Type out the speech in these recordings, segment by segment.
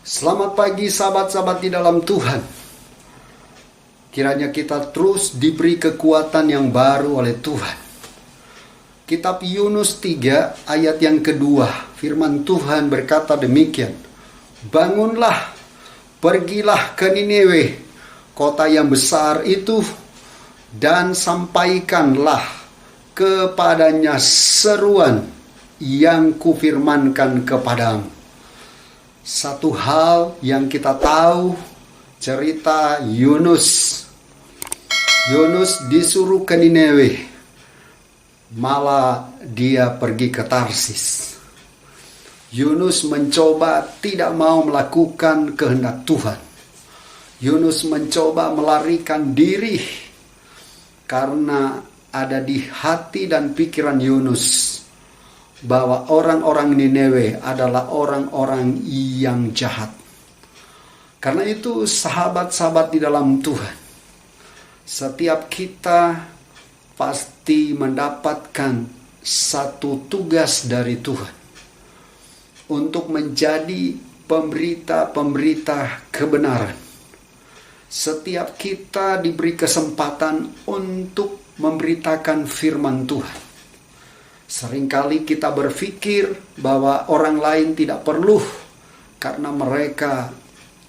Selamat pagi sahabat-sahabat di dalam Tuhan. Kiranya kita terus diberi kekuatan yang baru oleh Tuhan. Kitab Yunus 3 ayat yang kedua, firman Tuhan berkata demikian. Bangunlah, pergilah ke Niniwe, kota yang besar itu, dan sampaikanlah kepadanya seruan yang kufirmankan kepadamu. Satu hal yang kita tahu, cerita Yunus disuruh ke Niniwe, malah dia pergi ke Tarsis. Yunus mencoba tidak mau melakukan kehendak Tuhan. Yunus mencoba melarikan diri karena ada di hati dan pikiran Yunus bahwa orang-orang Niniwe adalah orang-orang yang jahat. Karena itu sahabat-sahabat di dalam Tuhan, setiap kita pasti mendapatkan satu tugas dari Tuhan untuk menjadi pemberita-pemberita kebenaran. Setiap kita diberi kesempatan untuk memberitakan firman Tuhan. Seringkali kita berpikir bahwa orang lain tidak perlu karena mereka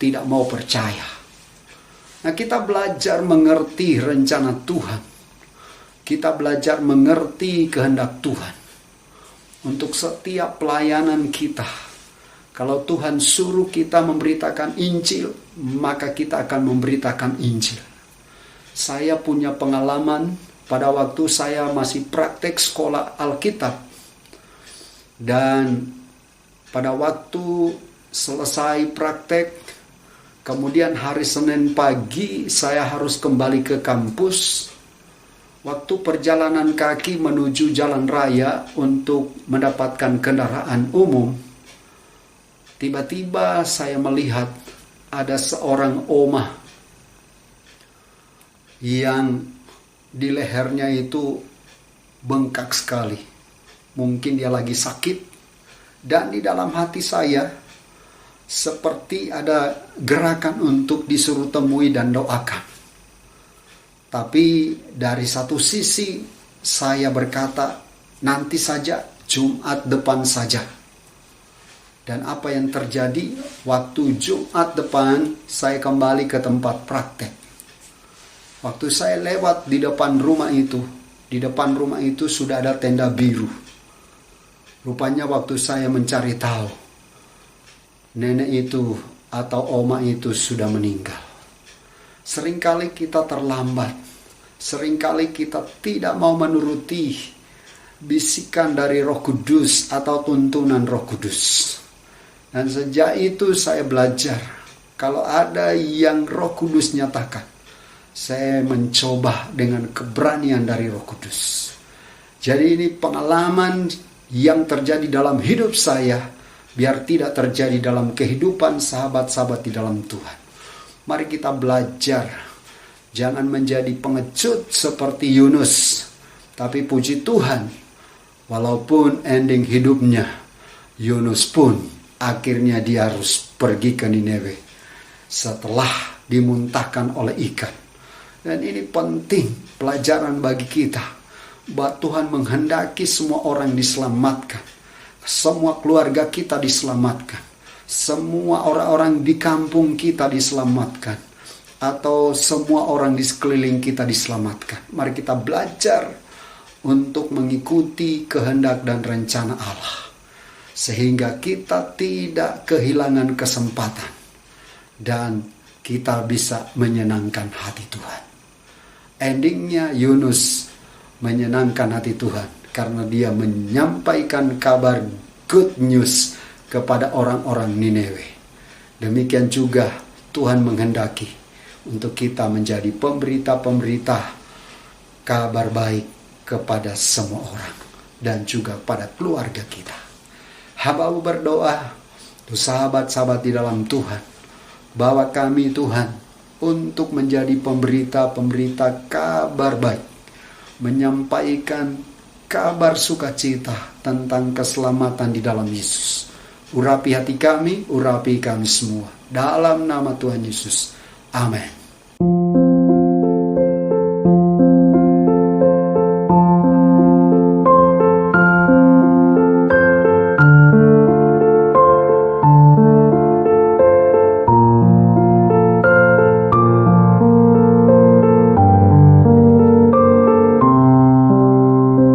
tidak mau percaya. Nah, kita belajar mengerti rencana Tuhan. Kita belajar mengerti kehendak Tuhan. Untuk setiap pelayanan kita, kalau Tuhan suruh kita memberitakan Injil, maka kita akan memberitakan Injil. Saya punya pengalaman pada waktu saya masih praktek sekolah Alkitab. Dan pada waktu selesai praktek, kemudian hari Senin pagi saya harus kembali ke kampus. Waktu perjalanan kaki menuju jalan raya untuk mendapatkan kendaraan umum, tiba-tiba saya melihat ada seorang omah yang di lehernya itu bengkak sekali. Mungkin dia lagi sakit. Dan di dalam hati saya seperti ada gerakan untuk disuruh temui dan doakan. Tapi dari satu sisi saya berkata, nanti saja, Jumat depan saja. Dan apa yang terjadi? Waktu Jumat depan saya kembali ke tempat praktek. Waktu saya lewat di depan rumah itu sudah ada tenda biru. Rupanya waktu saya mencari tahu, nenek itu atau oma itu sudah meninggal. Seringkali kita terlambat. Seringkali kita tidak mau menuruti bisikan dari Roh Kudus atau tuntunan Roh Kudus. Dan sejak itu saya belajar, kalau ada yang Roh Kudus nyatakan, saya mencoba dengan keberanian dari Roh Kudus. Jadi ini pengalaman yang terjadi dalam hidup saya, biar tidak terjadi dalam kehidupan sahabat-sahabat di dalam Tuhan. Mari kita belajar, jangan menjadi pengecut seperti Yunus. Tapi puji Tuhan, walaupun ending hidupnya, Yunus pun akhirnya dia harus pergi ke Niniwe setelah dimuntahkan oleh ikan. Dan ini penting pelajaran bagi kita, bahwa Tuhan menghendaki semua orang diselamatkan. Semua keluarga kita diselamatkan. Semua orang-orang di kampung kita diselamatkan. Atau semua orang di sekeliling kita diselamatkan. Mari kita belajar untuk mengikuti kehendak dan rencana Allah. Sehingga kita tidak kehilangan kesempatan. Dan kita bisa menyenangkan hati Tuhan. Endingnya Yunus menyenangkan hati Tuhan karena dia menyampaikan kabar good news kepada orang-orang Niniwe. Demikian juga Tuhan menghendaki untuk kita menjadi pemberita-pemberita kabar baik kepada semua orang dan juga pada keluarga kita. Hamba berdoa untuk sahabat-sahabat di dalam Tuhan, bawa kami Tuhan untuk menjadi pemberita-pemberita kabar baik, menyampaikan kabar sukacita tentang keselamatan di dalam Yesus. Urapi hati kami, urapi kami semua. Dalam nama Tuhan Yesus. Amin.